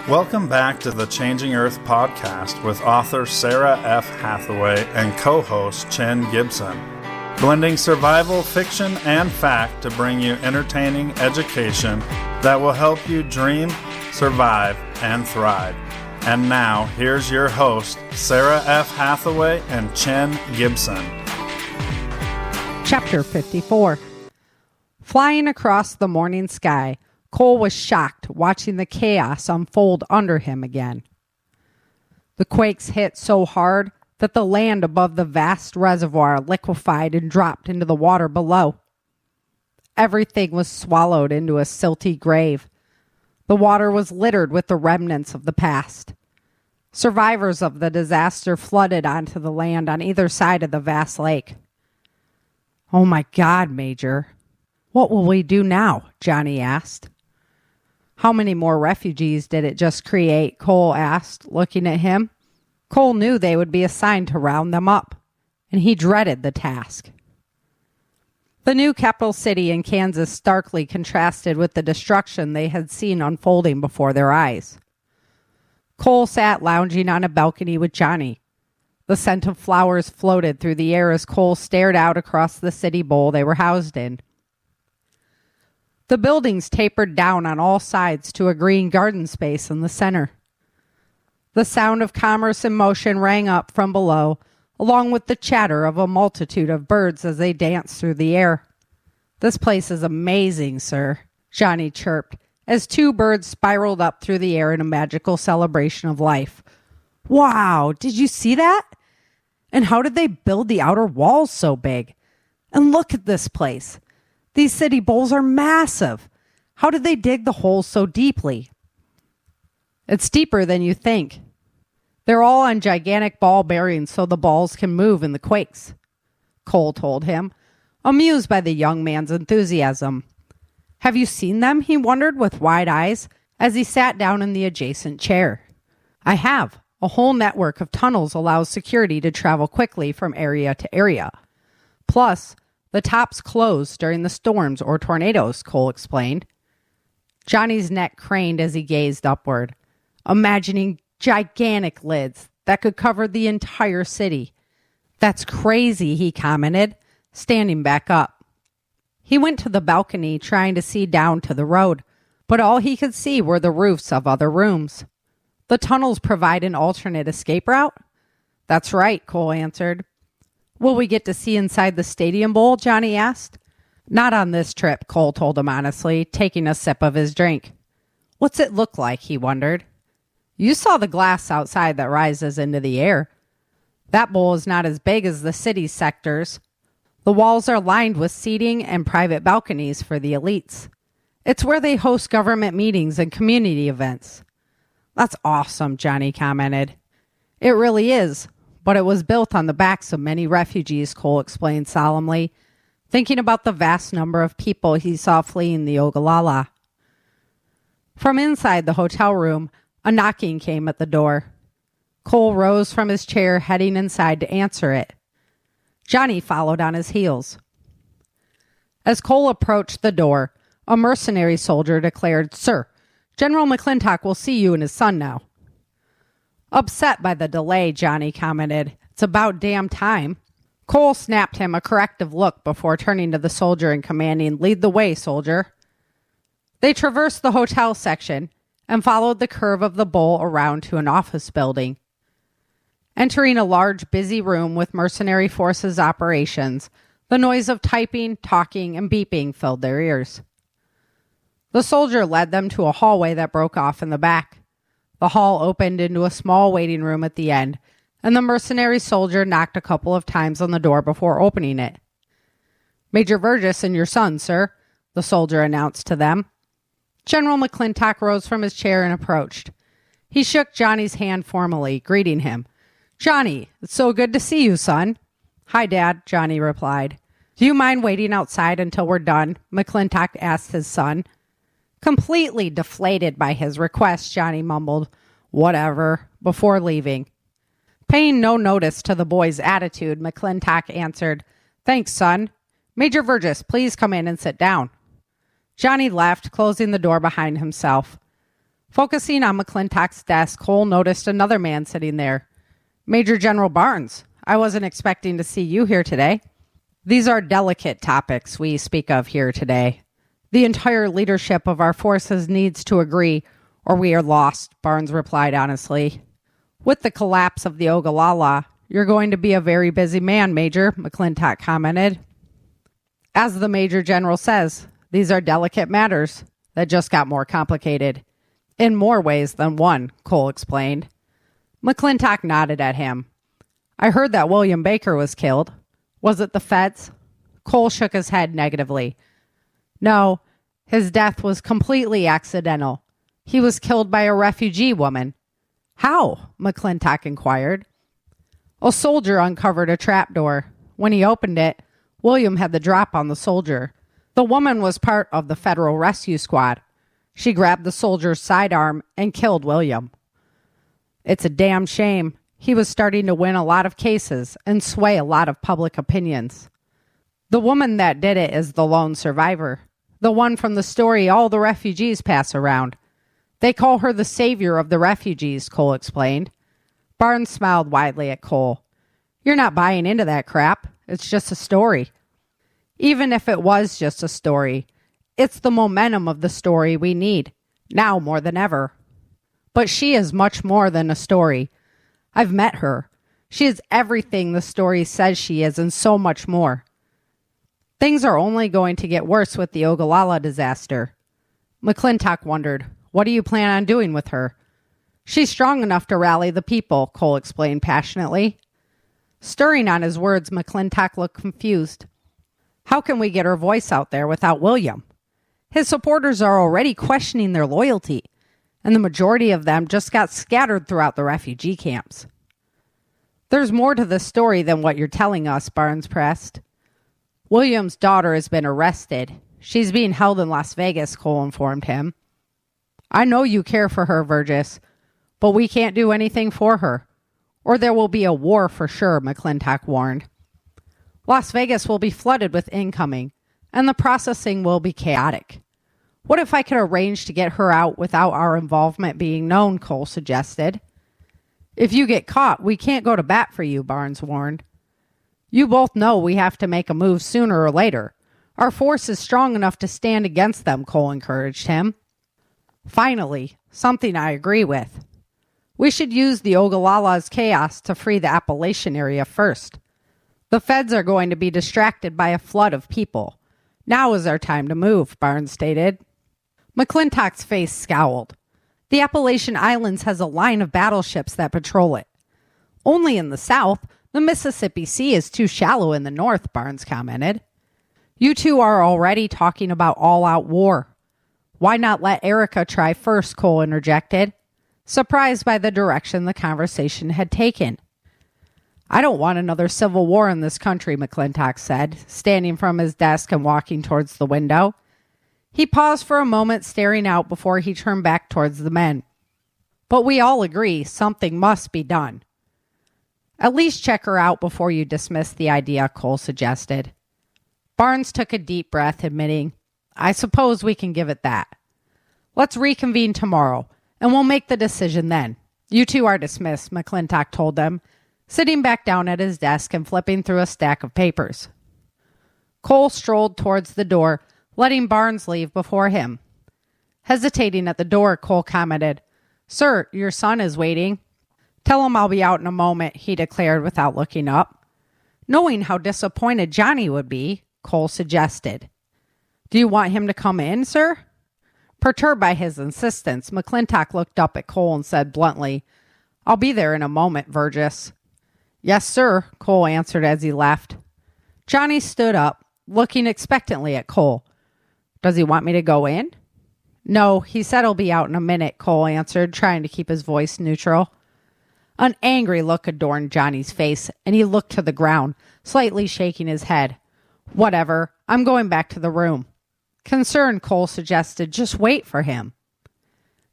Welcome back to the Changing Earth podcast with author Sarah F. Hathaway and co-host Chen Gibson. Blending survival, fiction, and fact to bring you entertaining education that will help you dream, survive, and thrive. And now, here's your host, Sarah F. Hathaway and Chen Gibson. Chapter 54. Flying across the morning sky, Cole was shocked watching the chaos unfold under him again. The quakes hit so hard that the land above the vast reservoir liquefied and dropped into the water below. Everything was swallowed into a silty grave. The water was littered with the remnants of the past. Survivors of the disaster flooded onto the land on either side of the vast lake. "Oh my God, Major. What will we do now?" Johnny asked. "How many more refugees did it just create?" Cole asked, looking at him. Cole knew they would be assigned to round them up, and he dreaded the task. The new capital city in Kansas starkly contrasted with the destruction they had seen unfolding before their eyes. Cole sat lounging on a balcony with Johnny. The scent of flowers floated through the air as Cole stared out across the city bowl they were housed in. The buildings tapered down on all sides to a green garden space in the center. The sound of commerce and motion rang up from below, along with the chatter of a multitude of birds as they danced through the air. "This place is amazing, sir," Johnny chirped, as two birds spiraled up through the air in a magical celebration of life. "Wow, did you see that? And how did they build the outer walls so big? And look at this place. These city bowls are massive. How did they dig the holes so deeply?" "It's deeper than you think. They're all on gigantic ball bearings so the balls can move in the quakes," Cole told him, amused by the young man's enthusiasm. "Have you seen them?" he wondered with wide eyes as he sat down in the adjacent chair. "I have. A whole network of tunnels allows security to travel quickly from area to area. Plus, the tops close during the storms or tornadoes," Cole explained. Johnny's neck craned as he gazed upward, imagining gigantic lids that could cover the entire city. "That's crazy," he commented, standing back up. He went to the balcony trying to see down to the road, but all he could see were the roofs of other rooms. "The tunnels provide an alternate escape route?" "That's right," Cole answered. "Will we get to see inside the stadium bowl?" Johnny asked. "Not on this trip," Cole told him honestly, taking a sip of his drink. "What's it look like?" he wondered. "You saw the glass outside that rises into the air. That bowl is not as big as the city sectors. The walls are lined with seating and private balconies for the elites. It's where they host government meetings and community events." "That's awesome," Johnny commented. "It really is, but it was built on the backs of many refugees," Cole explained solemnly, thinking about the vast number of people he saw fleeing the Ogallala. From inside the hotel room, a knocking came at the door. Cole rose from his chair, heading inside to answer it. Johnny followed on his heels. As Cole approached the door, a mercenary soldier declared, "Sir, General McClintock will see you and his son now." Upset by the delay, Johnny commented, "It's about damn time." Cole snapped him a corrective look before turning to the soldier and commanding, "Lead the way, soldier." They traversed the hotel section and followed the curve of the bowl around to an office building. Entering a large, busy room with mercenary forces operations, the noise of typing, talking, and beeping filled their ears. The soldier led them to a hallway that broke off in the back. The hall opened into a small waiting room at the end, and the mercenary soldier knocked a couple of times on the door before opening it. "Major Virgis and your son, sir," the soldier announced to them. General McClintock rose from his chair and approached. He shook Johnny's hand formally, greeting him. "Johnny, it's so good to see you, son." "Hi, Dad," Johnny replied. "Do you mind waiting outside until we're done?" McClintock asked his son. Completely deflated by his request, Johnny mumbled, "Whatever," before leaving. Paying no notice to the boy's attitude, McClintock answered, "Thanks, son. Major Virgis, please come in and sit down." Johnny left, closing the door behind himself. Focusing on McClintock's desk, Cole noticed another man sitting there. Major General Barnes, I wasn't expecting to see you here today. These are delicate topics we speak of here today. The entire leadership of our forces needs to agree, or we are lost, Barnes replied honestly. With the collapse of the Ogallala, you're going to be a very busy man, Major, McClintock commented. As the Major General says, these are delicate matters that just got more complicated. In more ways than one, Cole explained. McClintock nodded at him. I heard that William Baker was killed. Was it the feds? Cole shook his head negatively. No, his death was completely accidental. He was killed by a refugee woman. How? McClintock inquired. A soldier uncovered a trapdoor. When he opened it, William had the drop on the soldier. The woman was part of the Federal Rescue Squad. She grabbed the soldier's sidearm and killed William. It's a damn shame. He was starting to win a lot of cases and sway a lot of public opinions. The woman that did it is the lone survivor. The one from the story all the refugees pass around. They call her the savior of the refugees, Cole explained. Barnes smiled widely at Cole. You're not buying into that crap. It's just a story. Even if it was just a story, it's the momentum of the story we need, now more than ever. But she is much more than a story. I've met her. She is everything the story says she is and so much more. Things are only going to get worse with the Ogallala disaster. McClintock wondered, what do you plan on doing with her? She's strong enough to rally the people, Cole explained passionately. Stirring on his words, McClintock looked confused. How can we get her voice out there without William? His supporters are already questioning their loyalty, and the majority of them just got scattered throughout the refugee camps. There's more to the story than what you're telling us, Barnes pressed. William's daughter has been arrested. She's being held in Las Vegas, Cole informed him. I know you care for her, Virgis, but we can't do anything for her, or there will be a war for sure, McClintock warned. Las Vegas will be flooded with incoming, and the processing will be chaotic. What if I could arrange to get her out without our involvement being known, Cole suggested. If you get caught, we can't go to bat for you, Barnes warned. You both know we have to make a move sooner or later. Our force is strong enough to stand against them, Cole encouraged him. Finally, something I agree with. We should use the Ogallala's chaos to free the Appalachian area first. The feds are going to be distracted by a flood of people. Now is our time to move, Barnes stated. McClintock's face scowled. The Appalachian Islands has a line of battleships that patrol it. Only in the south, the Mississippi Sea is too shallow in the north, Barnes commented. You two are already talking about all-out war. Why not let Erica try first, Cole interjected, surprised by the direction the conversation had taken. I don't want another civil war in this country, McClintock said, standing from his desk and walking towards the window. He paused for a moment, staring out before he turned back towards the men. But we all agree something must be done. At least check her out before you dismiss the idea, Cole suggested. Barnes took a deep breath, admitting, I suppose we can give it that. Let's reconvene tomorrow, and we'll make the decision then. You two are dismissed, McClintock told them, sitting back down at his desk and flipping through a stack of papers. Cole strolled towards the door, letting Barnes leave before him. Hesitating at the door, Cole commented, Sir, your son is waiting. Tell him I'll be out in a moment, he declared without looking up. Knowing how disappointed Johnny would be, Cole suggested, Do you want him to come in, sir? Perturbed by his insistence, McClintock looked up at Cole and said bluntly, I'll be there in a moment, Virgis. Yes, sir, Cole answered as he left. Johnny stood up, looking expectantly at Cole. Does he want me to go in? No, he said he'll be out in a minute, Cole answered, trying to keep his voice neutral. An angry look adorned Johnny's face, and he looked to the ground, slightly shaking his head. Whatever, I'm going back to the room. Concerned, Cole suggested, just wait for him.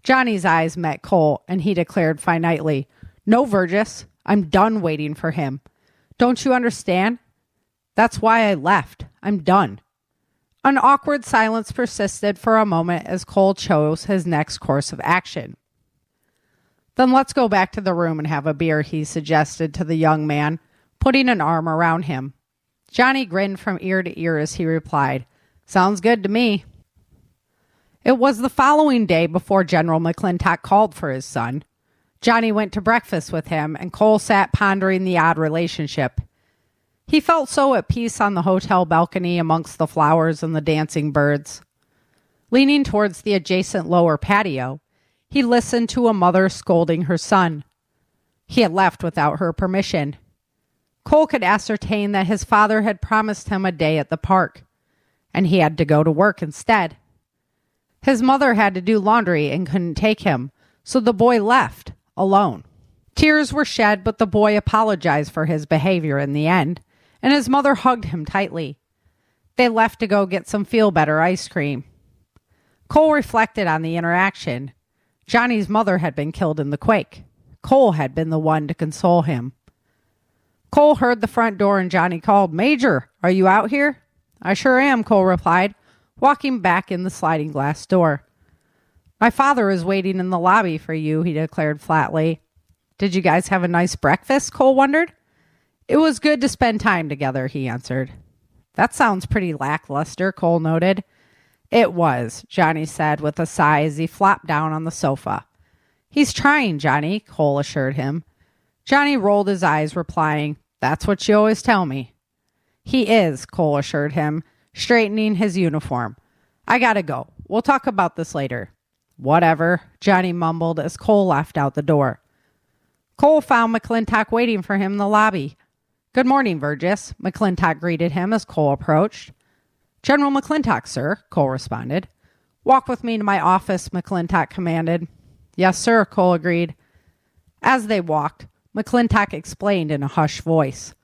Johnny's eyes met Cole, and he declared finitely, No, Virgis, I'm done waiting for him. Don't you understand? That's why I left. I'm done. An awkward silence persisted for a moment as Cole chose his next course of action. Then let's go back to the room and have a beer, he suggested to the young man, putting an arm around him. Johnny grinned from ear to ear as he replied, "Sounds good to me." It was the following day before General McClintock called for his son. Johnny went to breakfast with him, and Cole sat pondering the odd relationship. He felt so at peace on the hotel balcony amongst the flowers and the dancing birds. Leaning towards the adjacent lower patio, he listened to a mother scolding her son. He had left without her permission. Cole could ascertain that his father had promised him a day at the park, and he had to go to work instead. His mother had to do laundry and couldn't take him, so the boy left, alone. Tears were shed, but the boy apologized for his behavior in the end, and his mother hugged him tightly. They left to go get some feel-better ice cream. Cole reflected on the interaction. Johnny's mother had been killed in the quake. Cole had been the one to console him. Cole heard the front door and Johnny called, "Major, are you out here?" "I sure am," Cole replied, walking back in the sliding glass door. "My father is waiting in the lobby for you," he declared flatly. "Did you guys have a nice breakfast?" Cole wondered. "It was good to spend time together," he answered. "That sounds pretty lackluster," Cole noted. "It was," Johnny said with a sigh as he flopped down on the sofa. "He's trying, Johnny," Cole assured him. Johnny rolled his eyes, replying, "That's what you always tell me." "He is," Cole assured him, straightening his uniform. "I gotta go. We'll talk about this later." "Whatever," Johnny mumbled as Cole left out the door. Cole found McClintock waiting for him in the lobby. "Good morning, Virgis," McClintock greeted him as Cole approached. "General McClintock, sir," Cole responded. "Walk with me to my office," McClintock commanded. "Yes, sir," Cole agreed. As they walked, McClintock explained in a hushed voice.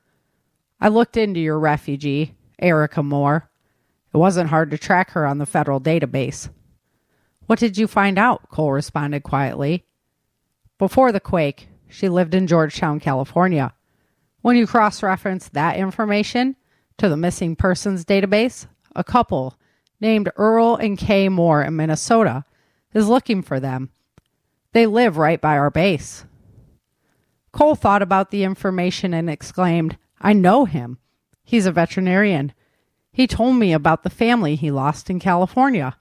"I looked into your refugee, Erica Moore. It wasn't hard to track her on the federal database." "What did you find out?" Cole responded quietly. "Before the quake, she lived in Georgetown, California. When you cross-reference that information to the missing persons database, a couple named Earl and Kay Moore in Minnesota is looking for them. They live right by our base." Cole thought about the information and exclaimed, "I know him. He's a veterinarian. He told me about the family he lost in California.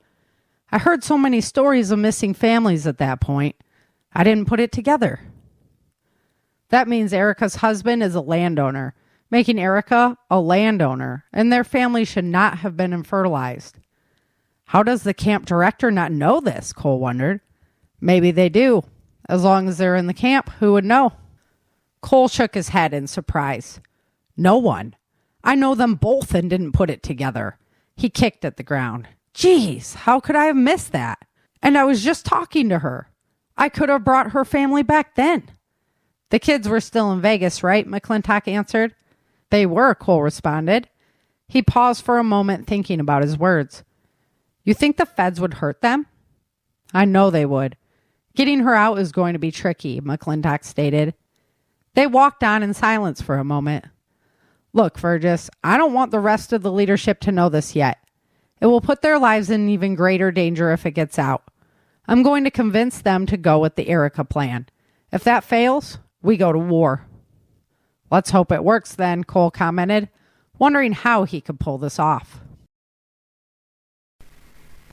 I heard so many stories of missing families at that point. I didn't put it together." "That means Erica's husband is a landowner, making Erica a landowner, and their family should not have been infertilized." "How does the camp director not know this?" Cole wondered. "Maybe they do. As long as they're in the camp, who would know?" Cole shook his head in surprise. "No one. I know them both and didn't put it together." He kicked at the ground. "Geez, how could I have missed that? And I was just talking to her. I could have brought her family back then." "The kids were still in Vegas, right?" McClintock answered. "They were," Cole responded. He paused for a moment thinking about his words. "You think the feds would hurt them?" "I know they would. Getting her out is going to be tricky," McClintock stated. They walked on in silence for a moment. "Look, Virgis, I don't want the rest of the leadership to know this yet. It will put their lives in even greater danger if it gets out. I'm going to convince them to go with the Erica plan. If that fails, we go to war." "Let's hope it works then," Cole commented, wondering how he could pull this off.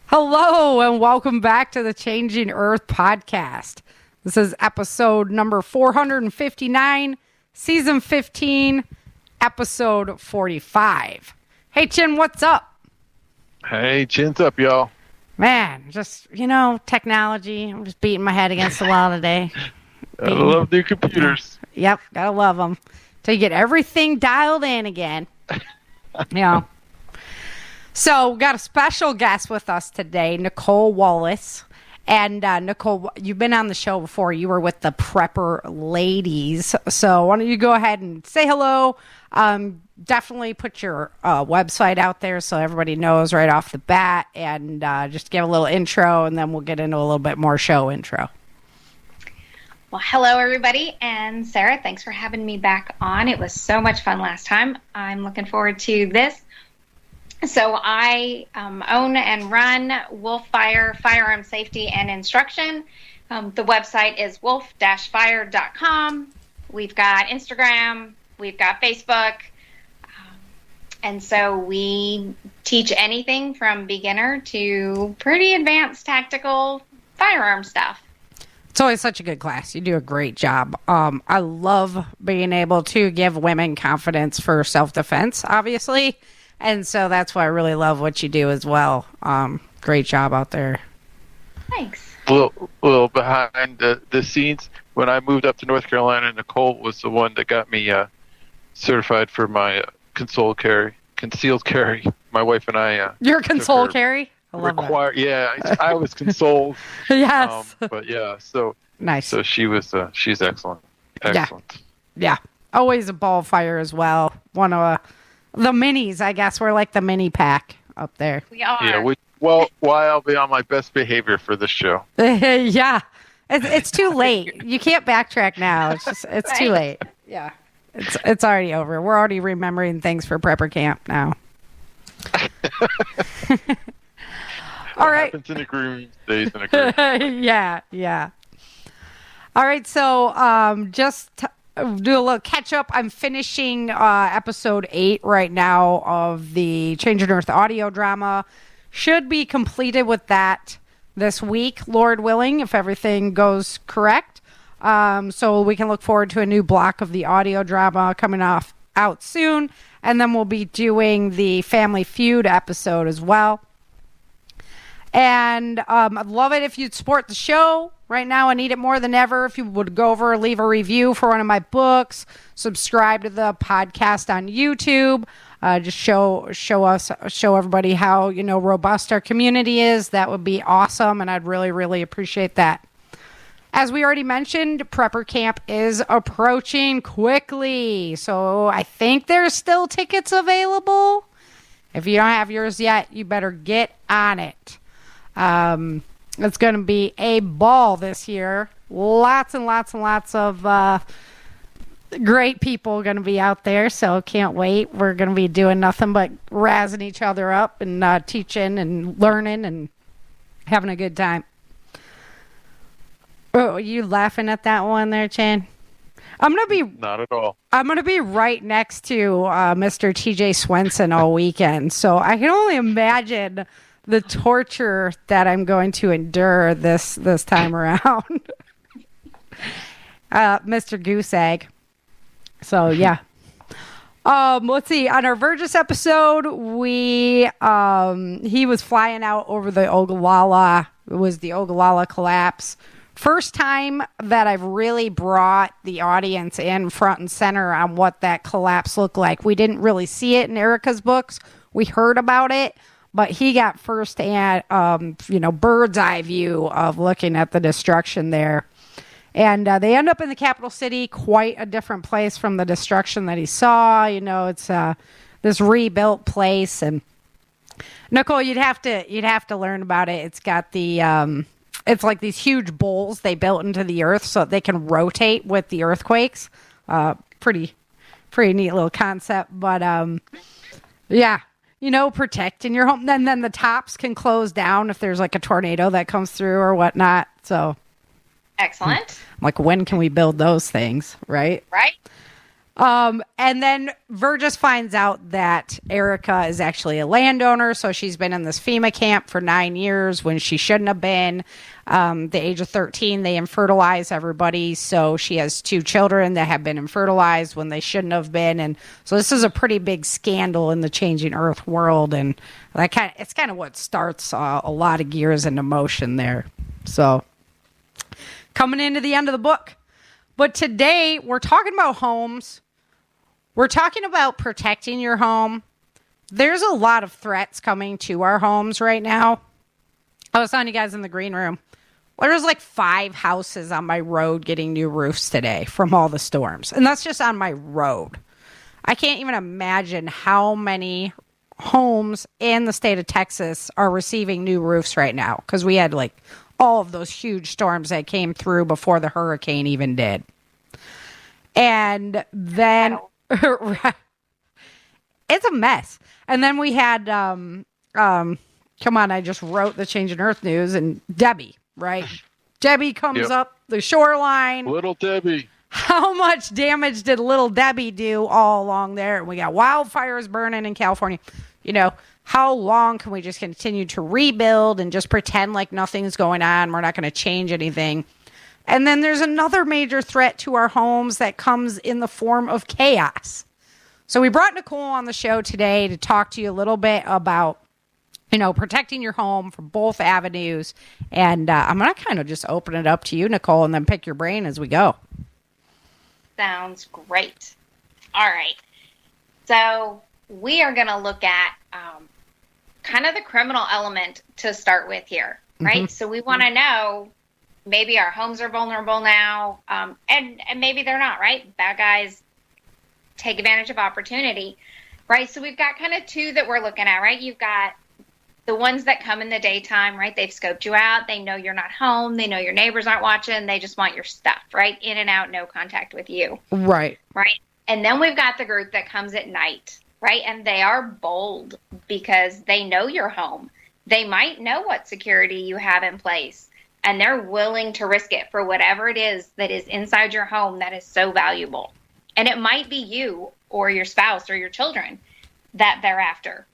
Hello, and welcome back to the Changing Earth podcast. This is episode number 459, season 15, episode 45. Hey, Chin, what's up? Hey, chin's up, y'all. Man, just, technology. I'm just beating my head against the wall today. I love new computers. Yep, gotta love them. Till you get everything dialed in again. So, we got a special guest with us today, Nicole Wallace. And Nicole, you've been on the show before. You were with the Prepper Ladies. So why don't you go ahead and say hello. Definitely put your website out there so everybody knows right off the bat. And just give a little intro, and then we'll get into a little bit more show intro. Well, hello, everybody. And Sarah, thanks for having me back on. It was so much fun last time. I'm looking forward to this. So I own and run Wolf Fire Firearm Safety and Instruction. The website is wolf-fire.com. We've got Instagram, we've got Facebook. And so we teach anything from beginner to pretty advanced tactical firearm stuff. It's always such a good class. You do a great job. I love being able to give women confidence for self-defense, obviously. And so that's why I really love what you do as well. Great job out there. Thanks. Well, behind the scenes, when I moved up to North Carolina, Nicole was the one that got me certified for my concealed carry. My wife and I. You're concealed carry? I love that. Yeah, I was consoled. Yes. But yeah, so nice. So she's excellent. Excellent. Yeah. Always a ball of fire as well. One of the minis, I guess. We're like the mini pack up there. We are. Yeah. Well, I'll be on my best behavior for this show. Yeah. It's too late. You can't backtrack now. It's Right. too late. Yeah. It's already over. We're already remembering things for prepper camp now. All right. Happens in a groom, stays in a groom. Yeah. All right, so just do a little catch up. I'm finishing episode 8 right now of the Changing Earth audio drama. Should be completed with that this week, Lord willing, if everything goes correct. So we can look forward to a new block of the audio drama coming out soon. And then we'll be doing the Family Feud episode as well. And I'd love it if you'd support the show. Right now, I need it more than ever. If you would go over, leave a review for one of my books, subscribe to the podcast on YouTube, just show everybody how robust our community is. That would be awesome, and I'd really, really appreciate that. As we already mentioned, Prepper Camp is approaching quickly, so I think there's still tickets available. If you don't have yours yet, you better get on it. It's going to be a ball this year. Lots and lots and lots of great people going to be out there, so can't wait. We're going to be doing nothing but razzing each other up and teaching and learning and having a good time. Oh, are you laughing at that one there, Chan? Not at all. I'm going to be right next to Mr. TJ Swenson all weekend, so I can only imagine the torture that I'm going to endure this time around. Mr. Goose Egg. So, yeah. Let's see. On our Virgis episode, he was flying out over the Ogallala. It was the Ogallala collapse. First time that I've really brought the audience in front and center on what that collapse looked like. We didn't really see it in Erica's books. We heard about it, but he got first and bird's eye view of looking at the destruction there. And they end up in the capital city, quite a different place from the destruction that he saw. It's this rebuilt place. And Nicole, you'd have to learn about it. It's got the it's like these huge bowls they built into the earth so that they can rotate with the earthquakes. Pretty neat little concept. But yeah, protecting your home. Then the tops can close down if there's like a tornado that comes through or whatnot. So excellent. Like, when can we build those things, right? Right. And then Virgis finds out that Erica is actually a landowner, so she's been in this FEMA camp for 9 years when she shouldn't have been. The age of 13, they infertilize everybody, so she has 2 children that have been infertilized when they shouldn't have been, and so this is a pretty big scandal in the Changing Earth world, and it's kind of what starts a lot of gears into motion there. So, coming into the end of the book. But today, we're talking about homes. We're talking about protecting your home. There's a lot of threats coming to our homes right now. I was telling you guys in the green room, there's like 5 houses on my road getting new roofs today from all the storms. And that's just on my road. I can't even imagine how many homes in the state of Texas are receiving new roofs right now, because we had like all of those huge storms that came through before the hurricane even did. And then it's a mess. And then we had, come on, I just wrote the Changing Earth news, and Debbie, right? Debbie comes up the shoreline. Little Debbie. How much damage did little Debbie do all along there? We got wildfires burning in California. You know, how long can we just continue to rebuild and just pretend like nothing's going on? We're not going to change anything. And then there's another major threat to our homes that comes in the form of chaos. So we brought Nicole on the show today to talk to you a little bit about, you know, protecting your home from both avenues. And I'm going to kind of just open it up to you, Nicole, and then pick your brain as we go. Sounds great. All right. So we are going to look at kind of the criminal element to start with here, right? Mm-hmm. So we want to know, maybe our homes are vulnerable now, and maybe they're not, right? Bad guys take advantage of opportunity, right? So we've got kind of two that we're looking at, right? You've got the ones that come in the daytime, right? They've scoped you out. They know you're not home. They know your neighbors aren't watching. They just want your stuff, right? In and out, no contact with you. Right. Right. And then we've got the group that comes at night, right? And they are bold because they know you're home. They might know what security you have in place, and they're willing to risk it for whatever it is that is inside your home that is so valuable. And it might be you or your spouse or your children that they're after.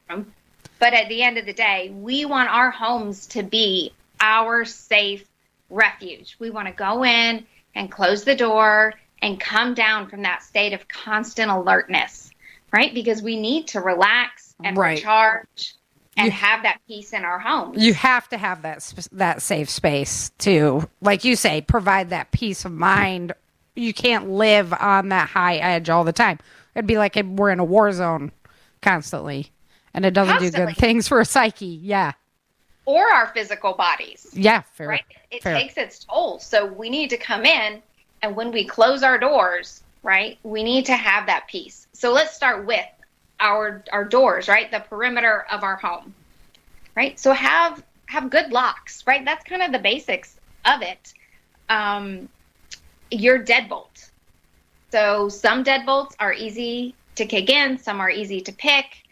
But at the end of the day, we want our homes to be our safe refuge. We want to go in and close the door and come down from that state of constant alertness, right? Because we need to relax and recharge and have that peace in our homes. You have to have that safe space to, like you say, provide that peace of mind. You can't live on that high edge all the time. It'd be like we're in a war zone constantly. And it doesn't do good things for a psyche. Yeah. Or our physical bodies. Yeah, fair. Right? It takes its toll. So we need to come in, and when we close our doors, right, we need to have that peace. So let's start with our doors, right? The perimeter of our home. Right? So have good locks, right? That's kind of the basics of it. Your deadbolt. So some deadbolts are easy to kick in, some are easy to pick.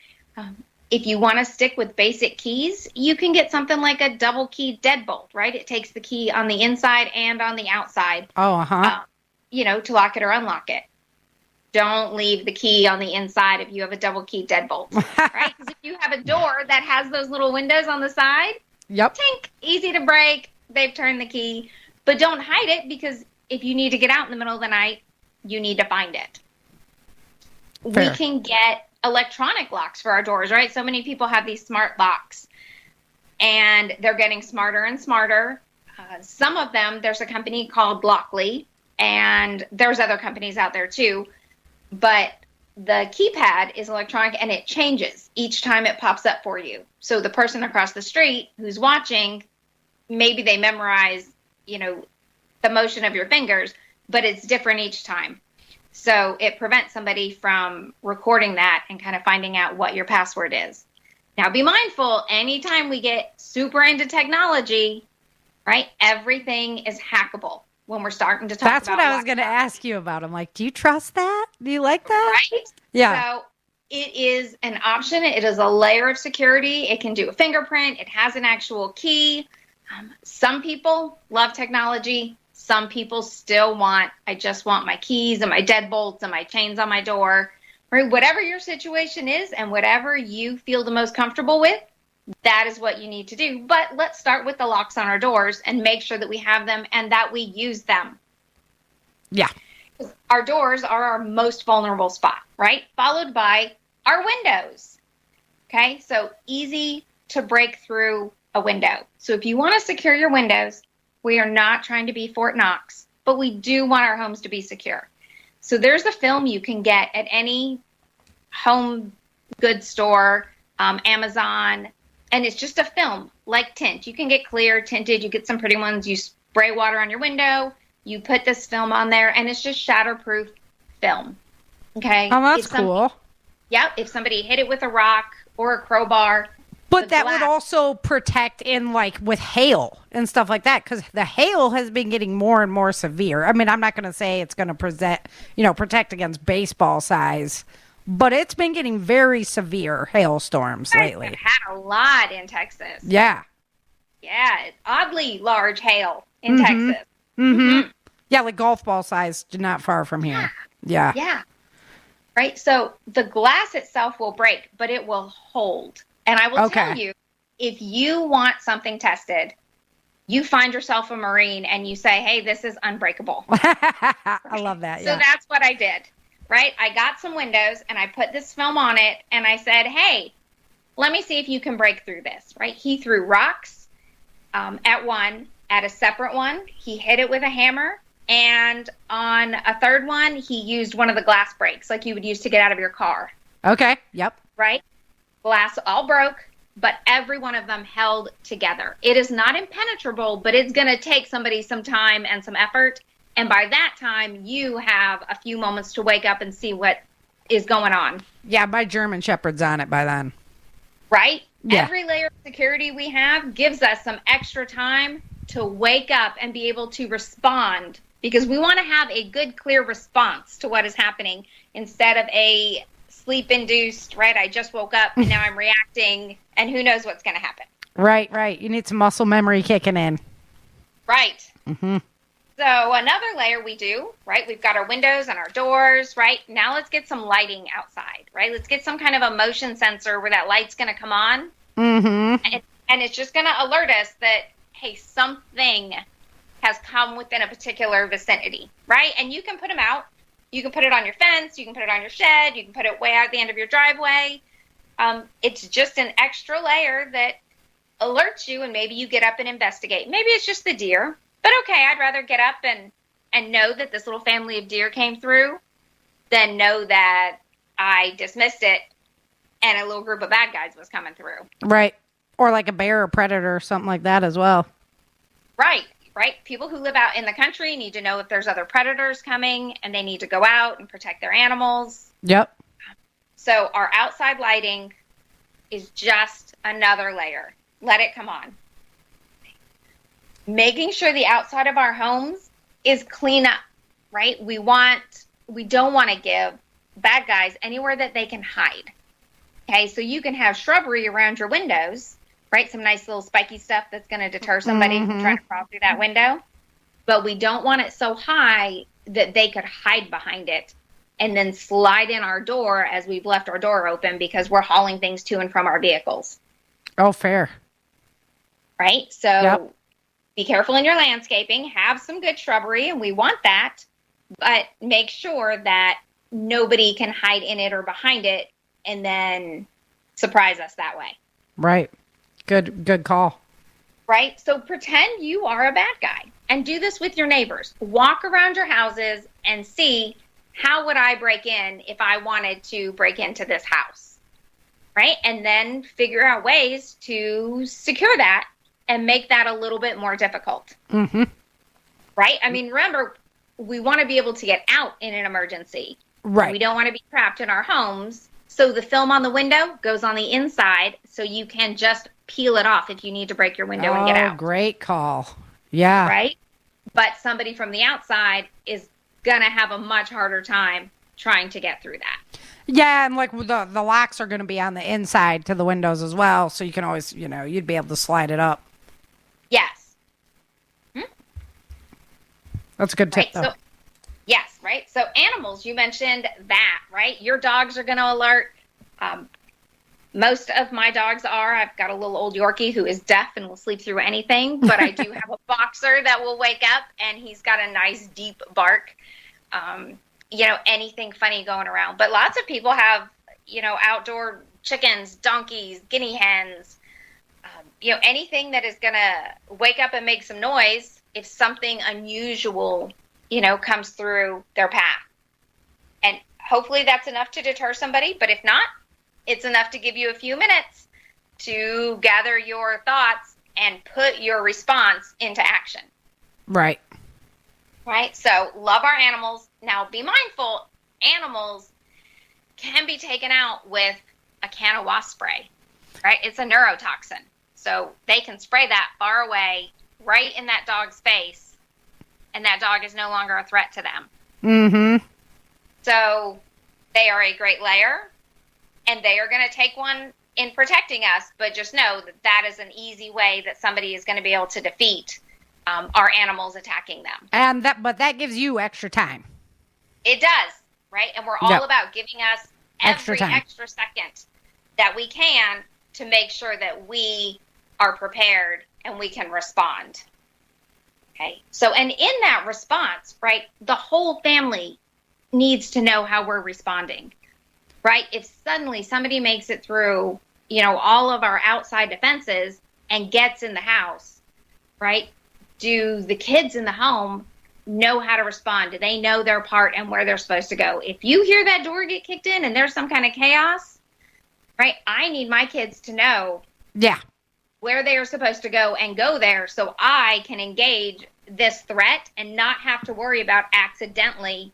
If you want to stick with basic keys, you can get something like a double key deadbolt, right? It takes the key on the inside and on the outside. To lock it or unlock it. Don't leave the key on the inside if you have a double key deadbolt, right? Because if you have a door that has those little windows on the side, tink, easy to break. They've turned the key, but don't hide it, because if you need to get out in the middle of the night, you need to find it. Fair. We can get electronic locks for our doors, right? So many people have these smart locks, and they're getting smarter and smarter. Some of them, there's a company called Lockly, and there's other companies out there too, but the keypad is electronic, and it changes each time it pops up for you. So the person across the street who's watching, maybe they memorize, the motion of your fingers, but it's different each time. So it prevents somebody from recording that and kind of finding out what your password is. Now, be mindful, anytime we get super into technology, right, everything is hackable when we're starting to talk about That's what I was going to ask you about. I'm like, do you trust that? Do you like that? Right? Yeah. So it is an option. It is a layer of security. It can do a fingerprint. It has an actual key. Some people love technology. Some people still I just want my keys and my deadbolts and my chains on my door, right? Whatever your situation is and whatever you feel the most comfortable with, that is what you need to do. But let's start with the locks on our doors and make sure that we have them and that we use them. Yeah. Our doors are our most vulnerable spot, right? Followed by our windows. Okay, so easy to break through a window. So if you want to secure your windows, we are not trying to be Fort Knox, but we do want our homes to be secure. So there's a film you can get at any home goods store, Amazon, and it's just a film like tint. You can get clear, tinted, you get some pretty ones, you spray water on your window, you put this film on there, and it's just shatterproof film. Okay? Oh, that's cool. Yeah, if somebody hit it with a rock or a crowbar. But that would also protect with hail and stuff like that, because the hail has been getting more and more severe. I mean, I'm not going to say it's going to protect against baseball size But it's been getting very severe hailstorms lately. I've had a lot in Texas. Yeah. Yeah, it's oddly large hail in Texas. Yeah, like golf ball size, not far from here. Yeah. Yeah. Right? So the glass itself will break, but it will hold. And I will tell you, if you want something tested, you find yourself a Marine and you say, hey, this is unbreakable. I love that. So that's what I did, right? I got some windows and I put this film on it and I said, hey, let me see if you can break through this, right? He threw rocks at one, at a separate one. He hit it with a hammer. And on a third one, he used one of the glass breaks like you would use to get out of your car. Okay. Yep. Right? Glass all broke, but every one of them held together. It is not impenetrable, but it's going to take somebody some time and some effort. And by that time, you have a few moments to wake up and see what is going on. Yeah, my German Shepherd's on it by then. Right? Yeah. Every layer of security we have gives us some extra time to wake up and be able to respond, because we want to have a good, clear response to what is happening instead of a sleep-induced, right, I just woke up and now I'm reacting and who knows what's going to happen. Right. You need some muscle memory kicking in. Right. So another layer we do, right, we've got our windows and our doors, right? Now let's get some lighting outside, right? Let's get some kind of a motion sensor where that light's going to come on. And it's just going to alert us that, hey, something has come within a particular vicinity, right? And you can put them out. You can put it on your fence. You can put it on your shed. You can put it way out at the end of your driveway. It's just an extra layer that alerts you, and maybe you get up and investigate. Maybe it's just the deer, but okay, I'd rather get up and know that this little family of deer came through than know that I dismissed it and a little group of bad guys was coming through. Right. Or like a bear or predator or something like that as well. Right. People who live out in the country need to know if there's other predators coming, and they need to go out and protect their animals. Yep. So our outside lighting is just another layer. Let it come on. Making sure the outside of our homes is clean up, right? We don't want to give bad guys anywhere that they can hide. Okay, so you can have shrubbery around your windows, right? Some nice little spiky stuff that's going to deter somebody from trying to crawl through that window. But we don't want it so high that they could hide behind it and then slide in our door as we've left our door open because we're hauling things to and from our vehicles. Oh, fair. Right? So Be careful in your landscaping. Have some good shrubbery, and we want that. But make sure that nobody can hide in it or behind it and then surprise us that way. Right. Good call. Right? So pretend you are a bad guy and do this with your neighbors. Walk around your houses and see, how would I break in if I wanted to break into this house? Right? And then figure out ways to secure that and make that a little bit more difficult. Mm-hmm. Right? I mean, remember, we want to be able to get out in an emergency. Right. We don't want to be trapped in our homes. So the film on the window goes on the inside, so you can just peel it off if you need to break your window and get out. Oh, great call. Yeah. Right? But somebody from the outside is going to have a much harder time trying to get through that. Yeah, and like the locks are going to be on the inside to the windows as well, so you can always, you'd be able to slide it up. Yes. That's a good tip, though. So, yes, right? So animals, you mentioned that, right? Your dogs are going to alert. Most of my dogs are. I've got a little old Yorkie who is deaf and will sleep through anything, but I do have a boxer that will wake up, and he's got a nice deep bark. Anything funny going around. But lots of people have, outdoor chickens, donkeys, guinea hens, anything that is going to wake up and make some noise if something unusual, comes through their path. And hopefully that's enough to deter somebody. But if not, it's enough to give you a few minutes to gather your thoughts and put your response into action. Right. Right? So love our animals. Now be mindful, animals can be taken out with a can of wasp spray. Right? It's a neurotoxin. So they can spray that far away, right in that dog's face, and that dog is no longer a threat to them. Mm-hmm. So they are a great layer, and they are going to take one in protecting us, but just know that that is an easy way that somebody is going to be able to defeat our animals attacking them. But that gives you extra time. It does, right? And we're all about giving us every extra second that we can to make sure that we are prepared and we can respond. Okay. So, and in that response, right, the whole family needs to know how we're responding, right? If suddenly somebody makes it through, all of our outside defenses and gets in the house, right? Do the kids in the home know how to respond? Do they know their part and where they're supposed to go? If you hear that door get kicked in and there's some kind of chaos, right? I need my kids to know where they are supposed to go and go there so I can engage this threat and not have to worry about accidentally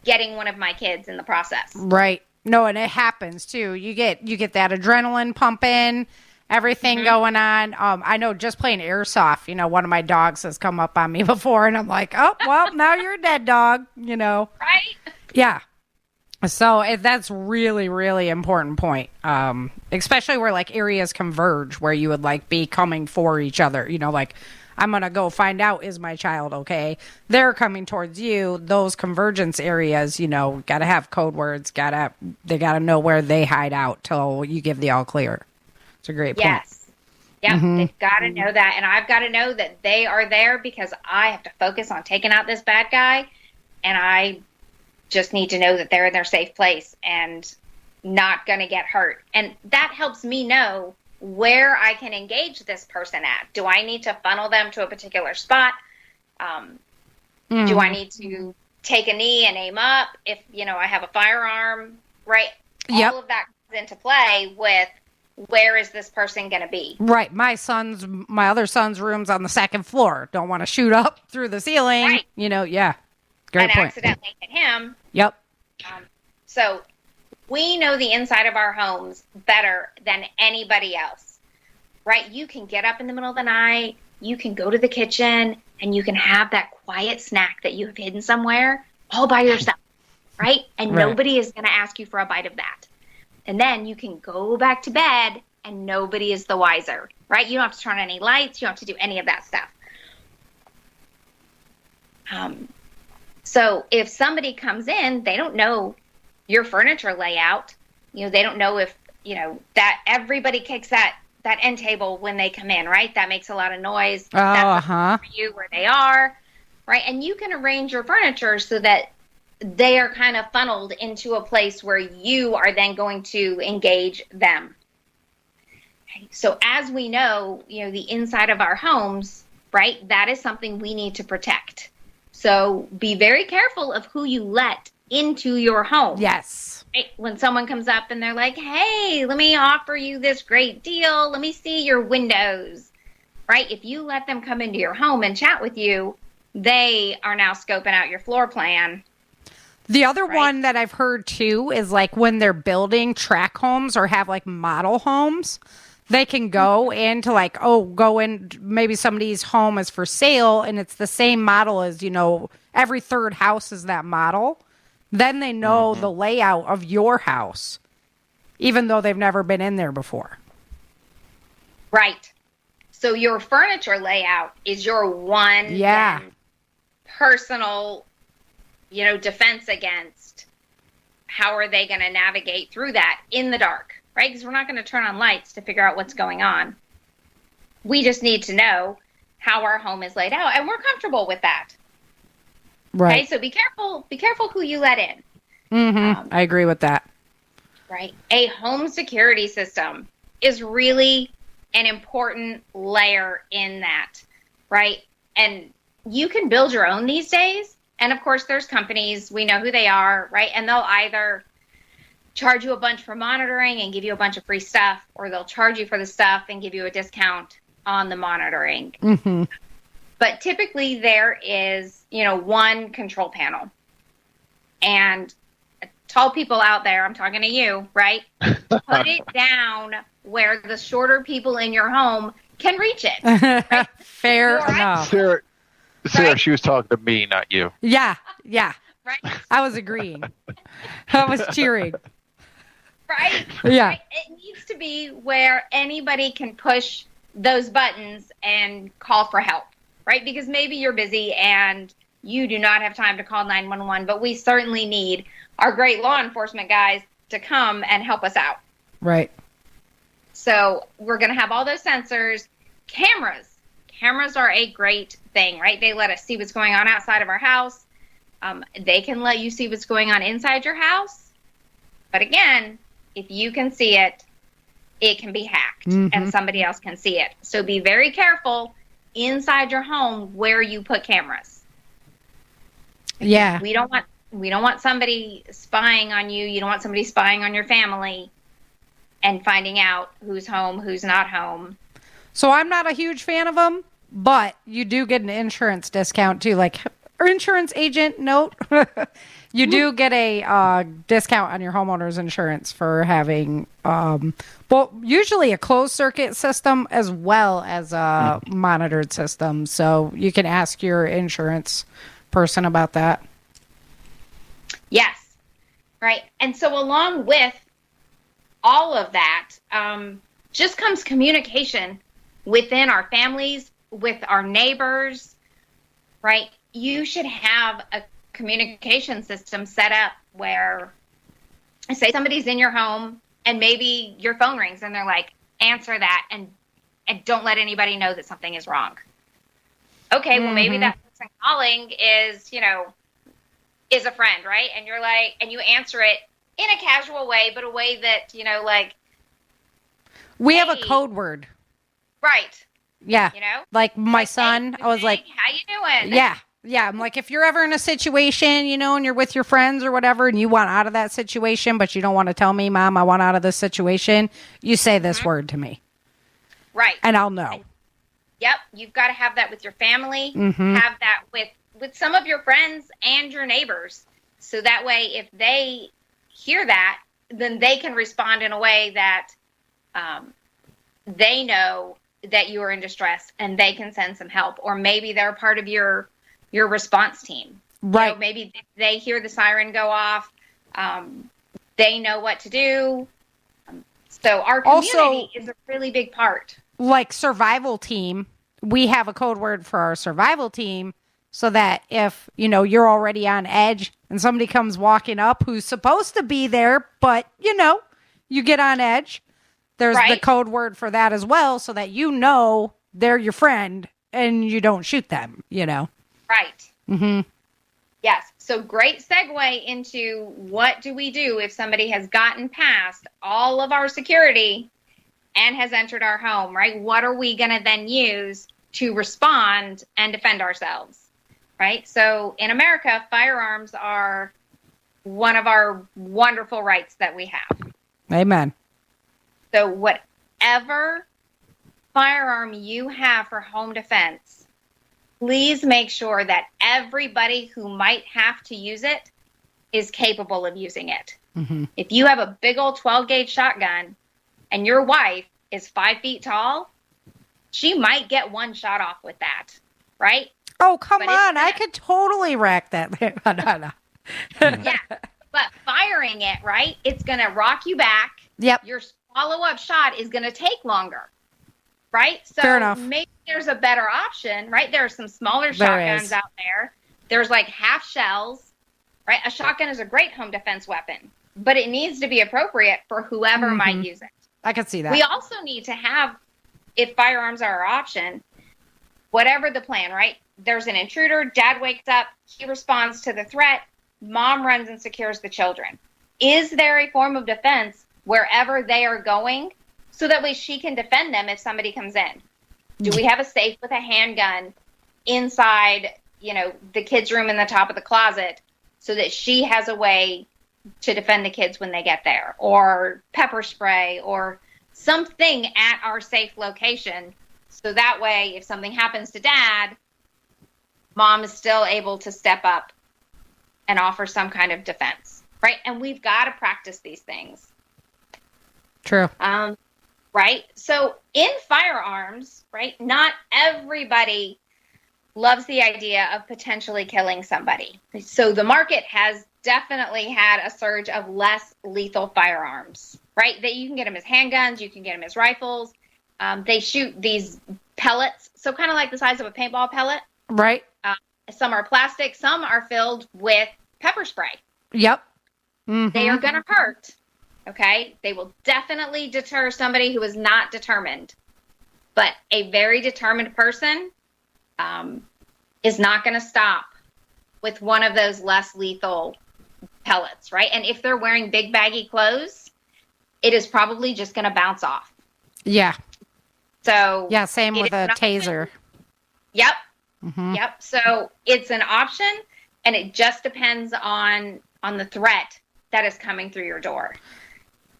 getting one of my kids in the process. Right. No, and it happens too. You get that adrenaline pumping, everything going on. I know just playing airsoft, one of my dogs has come up on me before and I'm like, oh, well, now you're a dead dog, Right? Yeah. So that's really, really important point. Especially where like areas converge where you would like be coming for each other, like I'm going to go find out, is my child okay? They're coming towards you. Those convergence areas, got to have code words, they got to know where they hide out till you give the all clear. It's a great point. Yes. Yeah, they've got to know that. And I've got to know that they are there because I have to focus on taking out this bad guy. And I just need to know that they're in their safe place and not going to get hurt. And that helps me know where I can engage this person at. Do I need to funnel them to a particular spot? Do I need to take a knee and aim up if, I have a firearm, right? All of that comes into play with where is this person going to be? Right. My other son's room's on the second floor. Don't want to shoot up through the ceiling. Right. Great point. Accidentally hit him. Yep. So we know the inside of our homes better than anybody else, right? You can get up in the middle of the night, you can go to the kitchen, and you can have that quiet snack that you have hidden somewhere all by yourself, right? And nobody is going to ask you for a bite of that. And then you can go back to bed and nobody is the wiser, right? You don't have to turn on any lights. You don't have to do any of that stuff. So if somebody comes in, they don't know your furniture layout. They don't know if, that everybody kicks that end table when they come in, right? That makes a lot of noise. That's for you where they are, right? And you can arrange your furniture so that they are kind of funneled into a place where you are then going to engage them. Okay. So as we know, the inside of our homes, right? That is something we need to protect. So be very careful of who you let into your home. Yes. Right? When someone comes up and they're like, hey, let me offer you this great deal. Let me see your windows. Right? If you let them come into your home and chat with you, they are now scoping out your floor plan. The other one that I've heard too is like when they're building track homes or have like model homes, they can go into like, go in, maybe somebody's home is for sale and it's the same model as, every third house is that model. Then they know the layout of your house, even though they've never been in there before. Right. So your furniture layout is your one personal, defense against how are they going to navigate through that in the dark, right? Because we're not going to turn on lights to figure out what's going on. We just need to know how our home is laid out, and we're comfortable with that. Right. Okay, so be careful who you let in. I agree with that. Right. A home security system is really an important layer in that, right? And you can build your own these days. And of course, there's companies, we know who they are, right? And they'll either charge you a bunch for monitoring and give you a bunch of free stuff, or they'll charge you for the stuff and give you a discount on the monitoring. But typically there is, one control panel. And tall people out there, I'm talking to you, right? Put it down where the shorter people in your home can reach it. Right? Fair enough. Sarah, she was talking to me, not you. Yeah. Right? I was agreeing. I was cheering. Right? Yeah. Right? It needs to be where anybody can push those buttons and call for help, right? Because maybe you're busy and you do not have time to call 911, but we certainly need our great law enforcement guys to come and help us out. Right. So we're going to have all those sensors. Cameras are a great thing, right? They let us see what's going on outside of our house. They can let you see what's going on inside your house. But again, if you can see it, it can be hacked and somebody else can see it. So be very careful inside your home where you put cameras. Yeah. We don't want somebody spying on you. You don't want somebody spying on your family and finding out who's home, who's not home. So I'm not a huge fan of them, but you do get an insurance discount too. Like, insurance agent note, you do get a discount on your homeowner's insurance for having, well, usually a closed circuit system as well as a monitored system. So you can ask your insurance person about that. Yes. Right. And so along with all of that, just comes communication within our families, with our neighbors, right? You should have a communication system set up where, say somebody's in your home and maybe your phone rings and they're like, answer that and don't let anybody know that something is wrong. Okay, well, maybe that person calling is, is a friend, right? And you're like, and you answer it in a casual way, but a way that, like. We have a code word. Right. Yeah. Like my son, I was like, how you doing? Yeah. Yeah. I'm like, if you're ever in a situation, and you're with your friends or whatever, and you want out of that situation, but you don't want to tell me, Mom, I want out of this situation, you say this word to me. Right. And I'll know. Yep. You've got to have that with your family. Have that with some of your friends and your neighbors. So that way, if they hear that, then they can respond in a way that they know that you are in distress and they can send some help. Or maybe they're part of your response team. Right. Maybe they hear the siren go off. They know what to do. So our community is a really big part. Like survival team, we have a code word for our survival team so that if, you're already on edge and somebody comes walking up who's supposed to be there, but, you get on edge, there's the code word for that as well so that they're your friend and you don't shoot them, Right. Yes. So great segue into what do we do if somebody has gotten past all of our security and has entered our home, right? What are we going to then use to respond and defend ourselves, right? So in America, firearms are one of our wonderful rights that we have. Amen. So whatever firearm you have for home defense, please make sure that everybody who might have to use it is capable of using it. If you have a big old 12-gauge shotgun and your wife is 5 feet tall, she might get one shot off with that, right? Oh, come on. I could totally rack that. No. Yeah, but firing it, right, it's going to rock you back. Yep. Your follow-up shot is going to take longer, right? So fair enough. Maybe there's a better option, right? There are some smaller shotguns out there. There's like half shells, right? A shotgun is a great home defense weapon, but it needs to be appropriate for whoever might use it. I can see that. We also need to have, if firearms are our option, whatever the plan, right? There's an intruder, dad wakes up, he responds to the threat, mom runs and secures the children. Is there a form of defense wherever they are going so that way she can defend them if somebody comes in? Do we have a safe with a handgun inside, the kids' room in the top of the closet so that she has a way to defend the kids when they get there? Or pepper spray or something at our safe location so that way if something happens to dad, mom is still able to step up and offer some kind of defense, right? And we've got to practice these things. True. Right? So in firearms, right, not everybody loves the idea of potentially killing somebody. So the market has definitely had a surge of less lethal firearms, right? That you can get them as handguns, you can get them as rifles. They shoot these pellets, so kind of like the size of a paintball pellet. Right. Some are plastic, some are filled with pepper spray. Yep. Mm-hmm. They are going to hurt, okay? They will definitely deter somebody who is not determined. But a very determined person is not going to stop with one of those less lethal pellets, right? And if they're wearing big baggy clothes, it is probably just going to bounce off. Yeah. So yeah, same with a taser. Yep. Mm-hmm. Yep. So it's an option, and it just depends on the threat that is coming through your door,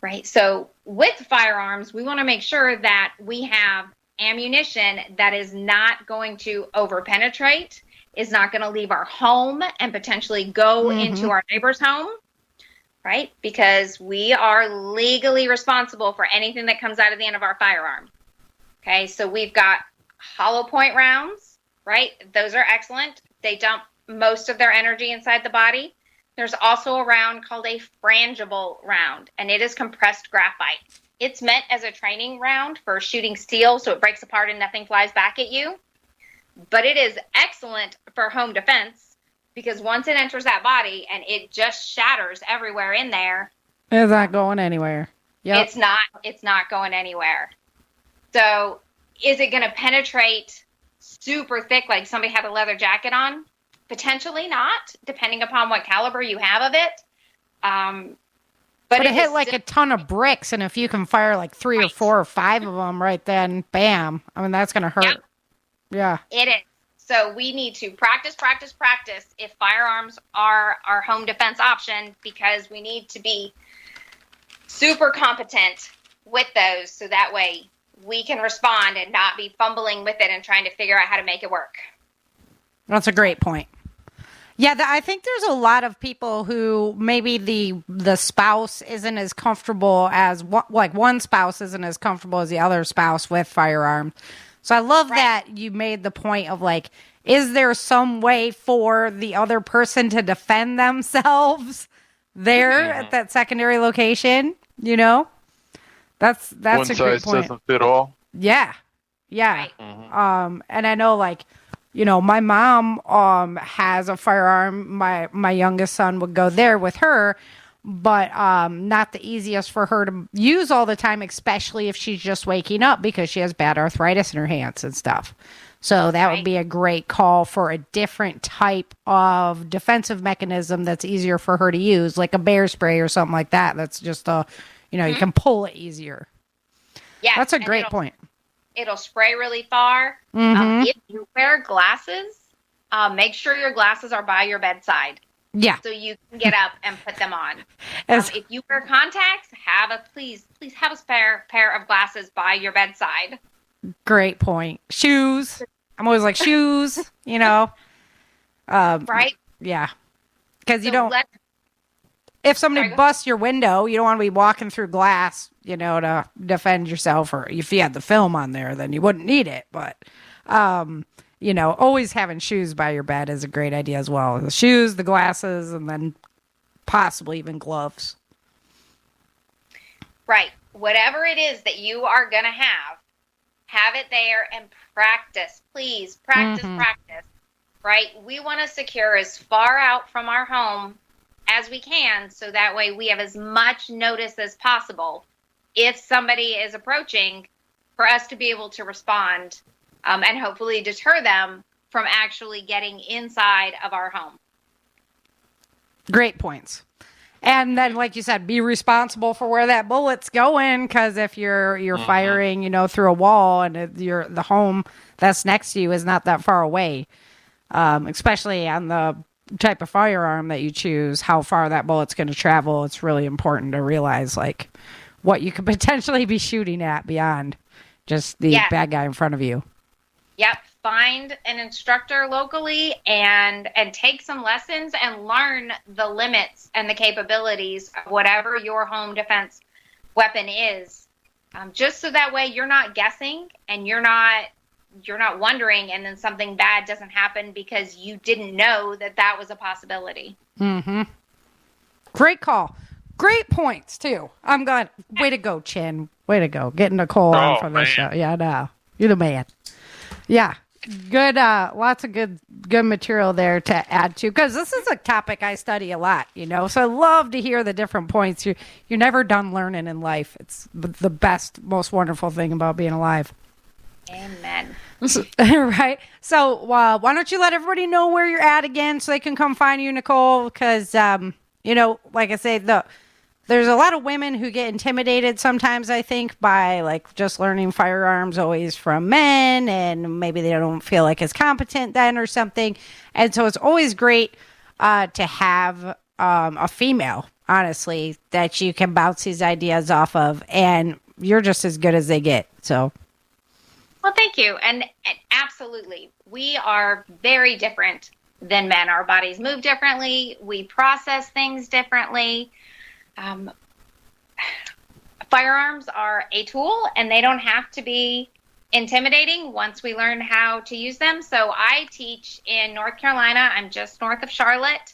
right? So with firearms, we want to make sure that we have ammunition that is not going to overpenetrate, is not going to leave our home and potentially go into our neighbor's home, right? Because we are legally responsible for anything that comes out of the end of our firearm. Okay, so we've got hollow point rounds, right? Those are excellent. They dump most of their energy inside the body. There's also a round called a frangible round, and it is compressed graphite. It's meant as a training round for shooting steel, so it breaks apart and nothing flies back at you. But it is excellent for home defense, because once it enters that body and it just shatters everywhere in there, it's not going anywhere. Yep. It's not going anywhere. So is it going to penetrate super thick like somebody had a leather jacket on? Potentially not, depending upon what caliber you have of it. But it hit like a ton of bricks, and if you can fire like 3 or 4 or 5 of them right then, bam. I mean, that's going to hurt. Yep. Yeah. It is. So we need to practice if firearms are our home defense option, because we need to be super competent with those, so that way we can respond and not be fumbling with it and trying to figure out how to make it work. That's a great point. Yeah, I think there's a lot of people who maybe the spouse isn't as comfortable as, like one spouse isn't as comfortable as the other spouse with firearms. So I love that you made the point of like, is there some way for the other person to defend themselves there at that secondary location? You know, that's a great point. One size doesn't fit all. Yeah, yeah. Mm-hmm. And I know, like, you know, my mom has a firearm. My youngest son would go there with her, but not the easiest for her to use all the time, especially if she's just waking up, because she has bad arthritis in her hands and stuff. So that would be a great call for a different type of defensive mechanism that's easier for her to use, like a bear spray or something like that. That's just you can pull it easier. Yeah, that's a great point. It'll spray really far. If you wear glasses, make sure your glasses are by your bedside. Yeah. So you can get up and put them on. If you wear contacts, please have a spare pair of glasses by your bedside. Great point. Shoes. I'm always like, shoes, you know. Right? Yeah. Because you don't... If somebody busts your window, you don't want to be walking through glass, you know, to defend yourself. Or if you had the film on there, then you wouldn't need it. But, you know, always having shoes by your bed is a great idea as well. The shoes, the glasses, and then possibly even gloves. Right. Whatever it is that you are going to have it there and practice. Please, practice. Right? We want to secure as far out from our home as we can, so that way we have as much notice as possible if somebody is approaching, for us to be able to respond and hopefully deter them from actually getting inside of our home. Great points. And then, like you said, be responsible for where that bullet's going, because if you're firing, you know, through a wall, and the home that's next to you is not that far away, especially on the type of firearm that you choose, how far that bullet's going to travel. It's really important to realize, like, what you could potentially be shooting at beyond just the bad guy in front of you. Yep. Find an instructor locally and take some lessons and learn the limits and the capabilities of whatever your home defense weapon is. Just so that way you're not guessing and you're not you're not wondering, and then something bad doesn't happen because you didn't know that was a possibility. Mm-hmm. Great call. Great points, too. I'm glad. Way to go, Chin. Way to go. Getting Nicole on for this show. Yeah, no. You're the man. Yeah. Good. Lots of good material there to add to, because this is a topic I study a lot, so I love to hear the different points. You're never done learning in life. It's the best, most wonderful thing about being alive. Amen. Right. So why don't you let everybody know where you're at again so they can come find you, Nicole? Because, like I say, there's a lot of women who get intimidated sometimes, I think, by like just learning firearms always from men, and maybe they don't feel like as competent then or something. And so it's always great to have a female, honestly, that you can bounce these ideas off of, and you're just as good as they get. So. Well, thank you. And absolutely, we are very different than men. Our bodies move differently. We process things differently. Firearms are a tool, and they don't have to be intimidating once we learn how to use them. So I teach in North Carolina. I'm just north of Charlotte.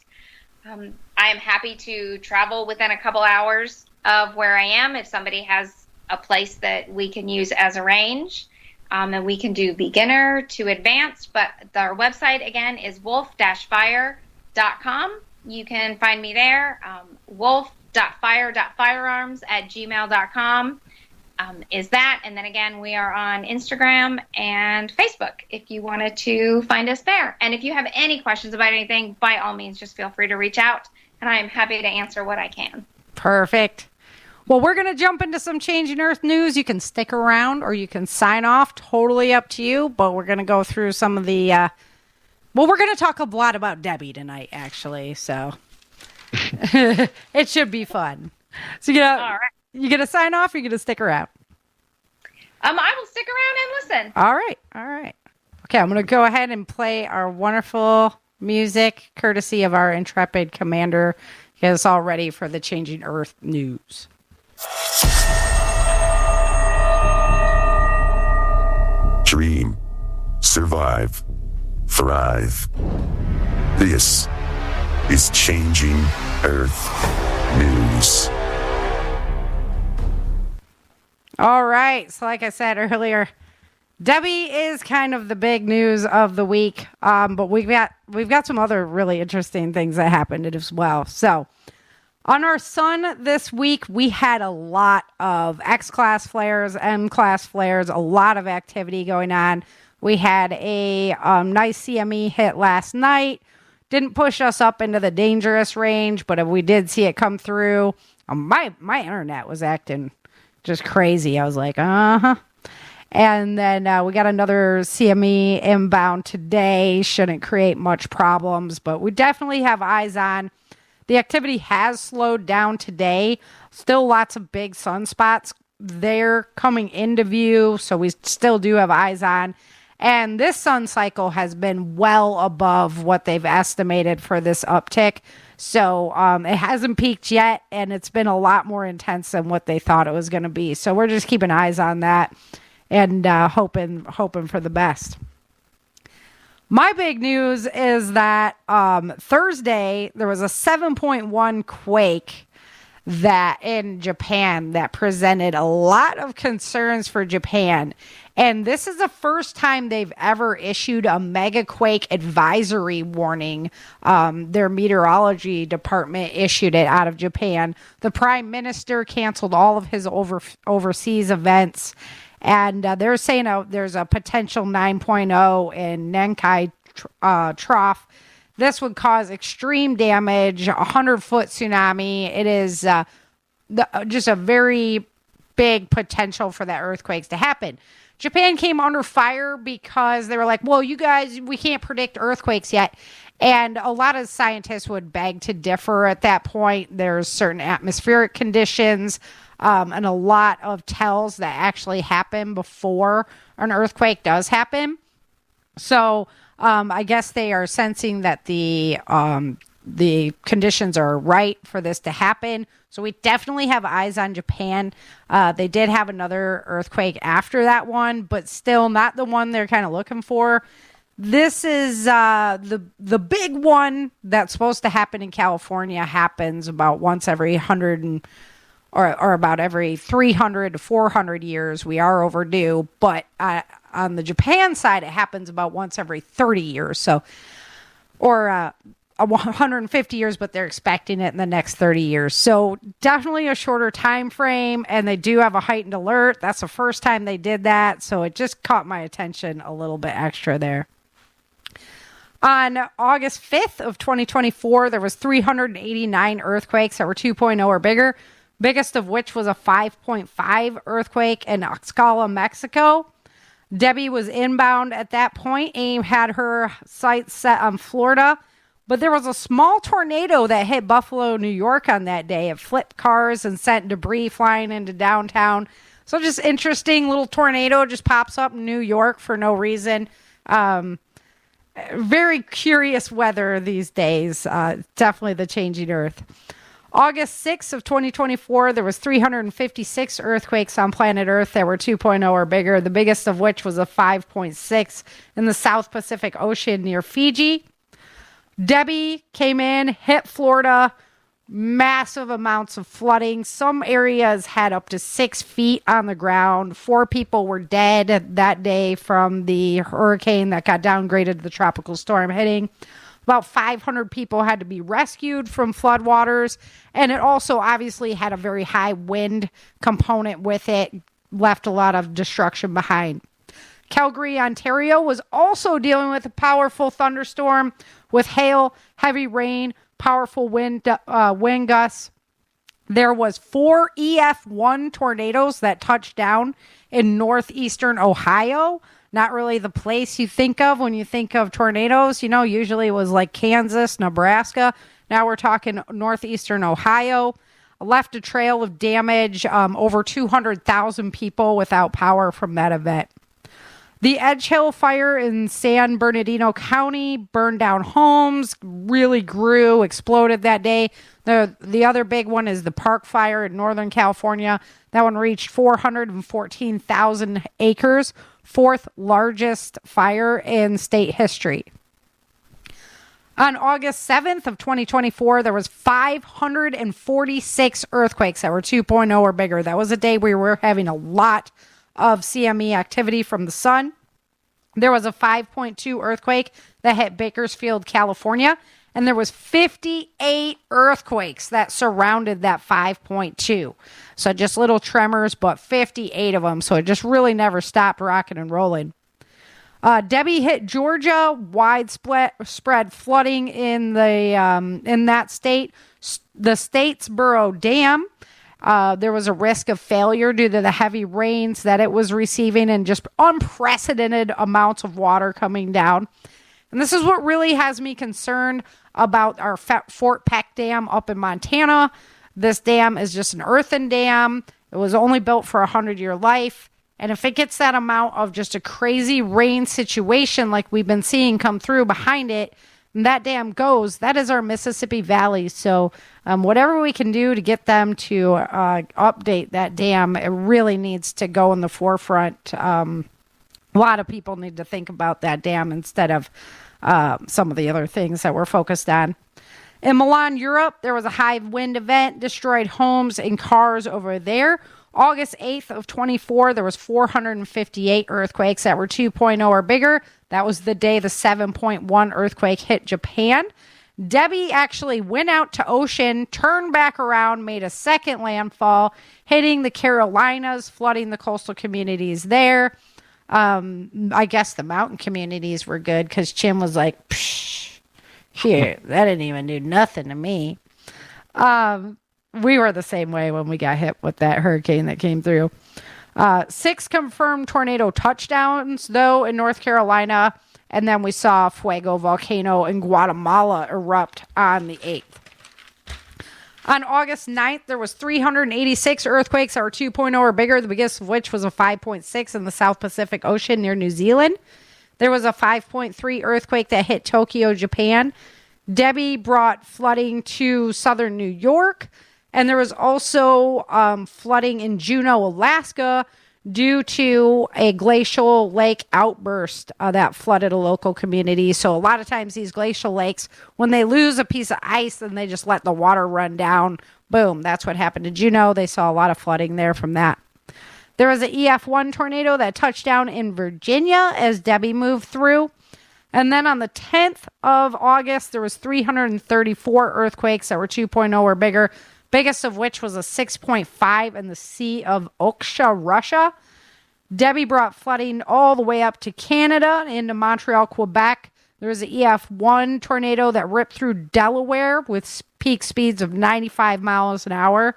I am happy to travel within a couple hours of where I am if somebody has a place that we can use as a range. And we can do beginner to advanced, but our website, again, is wolf-fire.com. You can find me there, wolf.fire.firearms@gmail.com is that. And then, again, we are on Instagram and Facebook if you wanted to find us there. And if you have any questions about anything, by all means, just feel free to reach out, and I am happy to answer what I can. Perfect. Well, we're going to jump into some Changing Earth news. You can stick around or you can sign off. Totally up to you. But we're going to go through some of the... we're going to talk a lot about Debbie tonight, actually. So it should be fun. So you going to sign off or you going to stick around? I will stick around and listen. All right. Okay, I'm going to go ahead and play our wonderful music, courtesy of our intrepid commander. Get us all ready for the Changing Earth news. Dream, survive, thrive. This is Changing Earth News. All right. So like I said earlier, Debbie is kind of the big news of the week. But we've got some other really interesting things that happened as well. So on our sun this week, we had a lot of X-class flares, M-class flares, a lot of activity going on. We had a nice CME hit last night. Didn't push us up into the dangerous range, but we did see it come through. My internet was acting just crazy. I was like, uh-huh. And then we got another CME inbound today. Shouldn't create much problems, but we definitely have eyes on. The activity has slowed down today. Still lots of big sunspots there coming into view, so we still do have eyes on. And this sun cycle has been well above what they've estimated for this uptick. So it hasn't peaked yet, and it's been a lot more intense than what they thought it was going to be. So we're just keeping eyes on that and hoping for the best. My big news is that Thursday there was a 7.1 quake that in Japan that presented a lot of concerns for Japan. And this is the first time they've ever issued a mega quake advisory warning. Their meteorology department issued it out of Japan. The prime minister canceled all of his overseas events. And they're saying there's a potential 9.0 in Nankai Trough. This would cause extreme damage, 100-foot tsunami. It is just a very big potential for the earthquakes to happen. Japan came under fire because they were like, well, you guys, we can't predict earthquakes yet. And a lot of scientists would beg to differ at that point. There's certain atmospheric conditions and a lot of tells that actually happen before an earthquake does happen. So I guess they are sensing that the the conditions are right for this to happen. So we definitely have eyes on Japan. They did have another earthquake after that one, but still not the one they're kind of looking for. This is the big one that's supposed to happen in California. Happens about once every 100 or about every 300 to 400 years. We are overdue, but on the Japan side, it happens about once every 30 years. So, or 150 years, but they're expecting it in the next 30 years. So definitely a shorter time frame, and they do have a heightened alert. That's the first time they did that, so it just caught my attention a little bit extra there. On August 5th of 2024, there was 389 earthquakes that were 2.0 or bigger, biggest of which was a 5.5 earthquake in Oaxaca, Mexico. Debbie was inbound at that point. AIM had her sights set on Florida. But there was a small tornado that hit Buffalo, New York on that day. It flipped cars and sent debris flying into downtown. So just interesting little tornado just pops up in New York for no reason. Very curious weather these days. Definitely the changing earth. August 6th of 2024, there was 356 earthquakes on planet Earth that were 2.0 or bigger, the biggest of which was a 5.6 in the South Pacific Ocean near Fiji. Debbie came in, hit Florida, massive amounts of flooding. Some areas had up to 6 feet on the ground. 4 people were dead that day from the hurricane that got downgraded to the tropical storm hitting. About 500 people had to be rescued from floodwaters. And it also obviously had a very high wind component with it, left a lot of destruction behind. Calgary, Ontario was also dealing with a powerful thunderstorm with hail, heavy rain, powerful wind gusts. There was 4 EF1 tornadoes that touched down in northeastern Ohio. Not really the place you think of when you think of tornadoes. You know, usually it was like Kansas, Nebraska. Now we're talking northeastern Ohio. Left a trail of damage, over 200,000 people without power from that event. The Edge Hill fire in San Bernardino County burned down homes, really grew, exploded that day. The other big one is the Park Fire in Northern California. That one reached 414,000 acres, 4th largest fire in state history. On August 7th of 2024, there was 546 earthquakes that were 2.0 or bigger. That was a day we were having a lot of CME activity from the sun. There was a 5.2 earthquake that hit Bakersfield, California, and there was 58 earthquakes that surrounded that 5.2. So just little tremors, but 58 of them. So it just really never stopped rocking and rolling. Debbie hit Georgia, widespread flooding in that state. The Statesboro Dam. There was a risk of failure due to the heavy rains that it was receiving and just unprecedented amounts of water coming down. And this is what really has me concerned about our Fort Peck Dam up in Montana. This dam is just an earthen dam. It was only built for a 100-year life. And if it gets that amount of just a crazy rain situation like we've been seeing come through behind it, and that dam goes, that is our Mississippi Valley. So whatever we can do to get them to update that dam, it really needs to go in the forefront. A lot of people need to think about that dam instead of some of the other things that we're focused on. In Milan, Europe, there was a high wind event, destroyed homes and cars over there. August 8th of 24, there was 458 earthquakes that were 2.0 or bigger. That was the day the 7.1 earthquake hit Japan. Debbie actually went out to ocean, turned back around, made a second landfall, hitting the Carolinas, flooding the coastal communities there. I guess the mountain communities were good because Chim was like, psh, here, that didn't even do nothing to me. We were the same way when we got hit with that hurricane that came through. 6 confirmed tornado touchdowns, though, in North Carolina. And then we saw Fuego volcano in Guatemala erupt on the 8th. On August 9th, there was 386 earthquakes that were 2.0 or bigger, the biggest of which was a 5.6 in the South Pacific Ocean near New Zealand. There was a 5.3 earthquake that hit Tokyo, Japan. Debbie brought flooding to southern New York, and there was also flooding in Juneau, Alaska, due to a glacial lake outburst that flooded a local community. So a lot of times these glacial lakes, when they lose a piece of ice and they just let the water run down, boom, that's what happened to Juneau. They saw a lot of flooding there from that. There was an EF1 tornado that touched down in Virginia as Debbie moved through. And then on the 10th of August, there was 334 earthquakes that were 2.0 or bigger, biggest of which was a 6.5 in the Sea of Okhsha, Russia. Debbie brought flooding all the way up to Canada, into Montreal, Quebec. There was an EF1 tornado that ripped through Delaware with peak speeds of 95 miles an hour.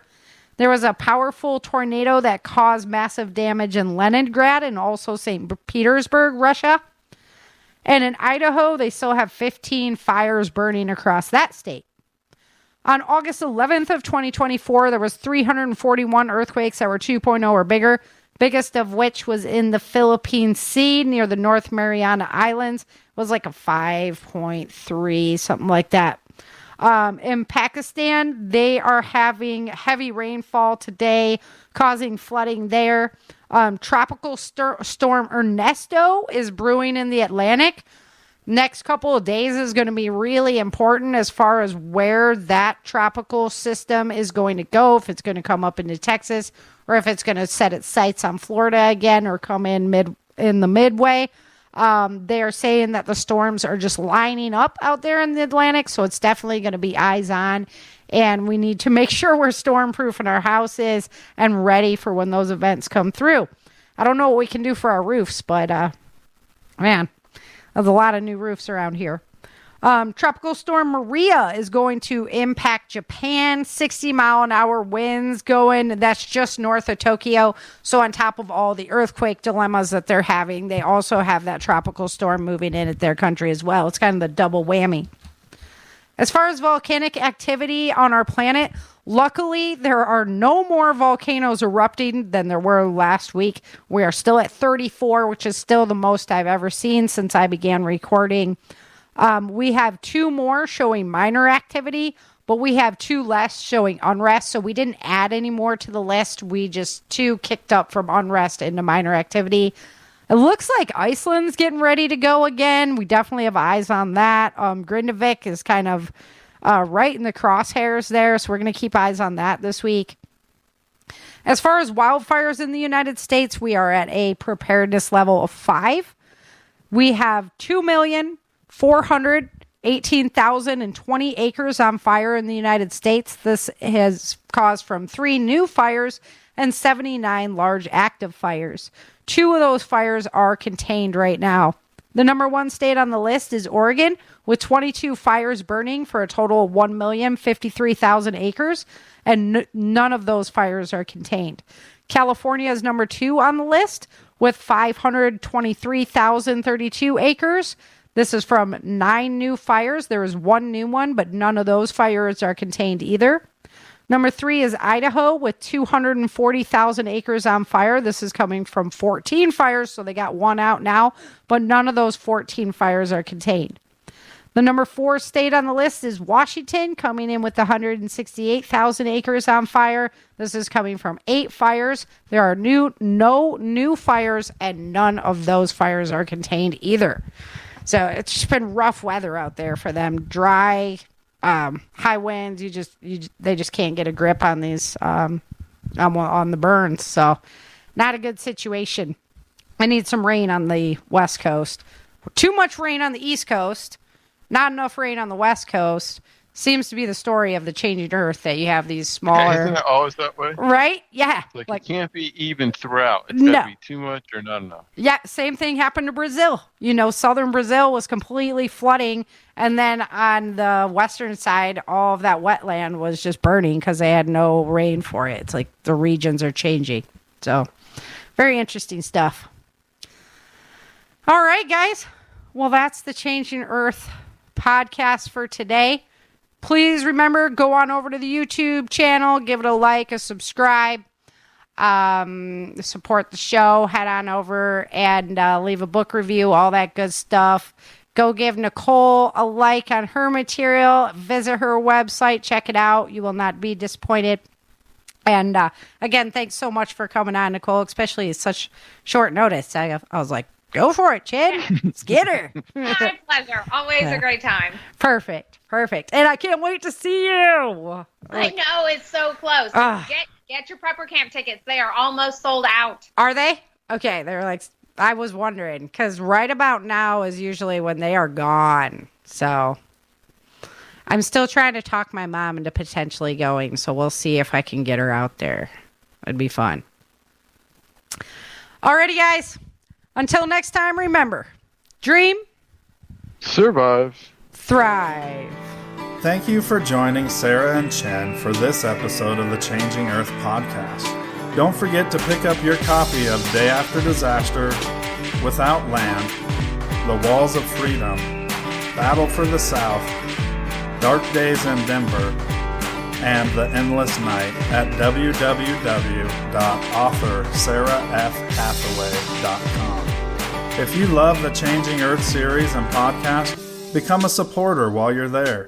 There was a powerful tornado that caused massive damage in Leningrad and also St. Petersburg, Russia. And in Idaho, they still have 15 fires burning across that state. On August 11th of 2024, there was 341 earthquakes that were 2.0 or bigger, biggest of which was in the Philippine Sea near the North Mariana Islands. It was like a 5.3, something like that. In Pakistan, they are having heavy rainfall today, causing flooding there. Tropical storm Ernesto is brewing in the Atlantic. Next couple of days is going to be really important as far as where that tropical system is going to go, if it's going to come up into Texas or if it's going to set its sights on Florida again or come in the midway. They are saying that the storms are just lining up out there in the Atlantic, so it's definitely going to be eyes on, and we need to make sure we're storm-proof in our houses and ready for when those events come through. I don't know what we can do for our roofs, but man, there's a lot of new roofs around here. Tropical storm Maria is going to impact Japan. 60-mile-an-hour winds going. That's just north of Tokyo. So on top of all the earthquake dilemmas that they're having, they also have that tropical storm moving in at their country as well. It's kind of the double whammy. As far as volcanic activity on our planet, luckily there are no more volcanoes erupting than there were last week. We are still at 34, which is still the most I've ever seen since I began recording. We have 2 more showing minor activity, but we have 2 less showing unrest. So we didn't add any more to the list. We just 2 kicked up from unrest into minor activity. It looks like Iceland's getting ready to go again. We definitely have eyes on that. Grindavik is kind of right in the crosshairs there, so we're going to keep eyes on that this week. As far as wildfires in the United States, we are at a preparedness level of 5. We have 2,418,020 acres on fire in the United States. This has caused from 3 new fires and 79 large active fires. 2 of those fires are contained right now. The number 1 state on the list is Oregon, with 22 fires burning for a total of 1,053,000 acres, and none of those fires are contained. California is number 2 on the list, with 523,032 acres. This is from 9 new fires. There is 1 new one, but none of those fires are contained either. Number 3 is Idaho with 240,000 acres on fire. This is coming from 14 fires, so they got 1 out now, but none of those 14 fires are contained. The number 4 state on the list is Washington, coming in with 168,000 acres on fire. This is coming from 8 fires. There are no new fires, and none of those fires are contained either. So it's just been rough weather out there for them. Dry, high winds. They just can't get a grip on these on the burns. So not a good situation. I need some rain on the West Coast. Too much rain on the East Coast. Not enough rain on the West Coast. Seems to be the story of the changing Earth, that you have these smaller. Isn't it always that way? Right? Yeah. Like it can't be even throughout. It's got to be too much or not enough. Yeah, same thing happened to Brazil. Southern Brazil was completely flooding, and then on the western side, all of that wetland was just burning because they had no rain for it. It's like the regions are changing. So, very interesting stuff. All right, guys. Well, that's the Changing Earth podcast for today. Please remember, go on over to the YouTube channel, give it a like, a subscribe, support the show, head on over and leave a book review, all that good stuff. Go give Nicole a like on her material. Visit her website. Check it out. You will not be disappointed. And again, thanks so much for coming on, Nicole, especially at such short notice. I was like, go for it, Chin. Let's get her. My pleasure. Always a great time. Perfect. And I can't wait to see you. I know, it's so close. Get your prepper camp tickets. They are almost sold out. Are they? Okay, they're like, I was wondering, because right about now is usually when they are gone. So I'm still trying to talk my mom into potentially going, so we'll see if I can get her out there. It'd be fun. Alrighty, guys. Until next time, remember, dream, Survive. thrive. Thank you for joining Sarah and Chen for this episode of the Changing Earth podcast. Don't forget to pick up your copy of Day After Disaster, Without Land, The Walls of Freedom, Battle for the South, Dark Days in Denver, and The Endless Night at www.authorSarahFHathaway.com. If you love the Changing Earth series and podcast, become a supporter while you're there.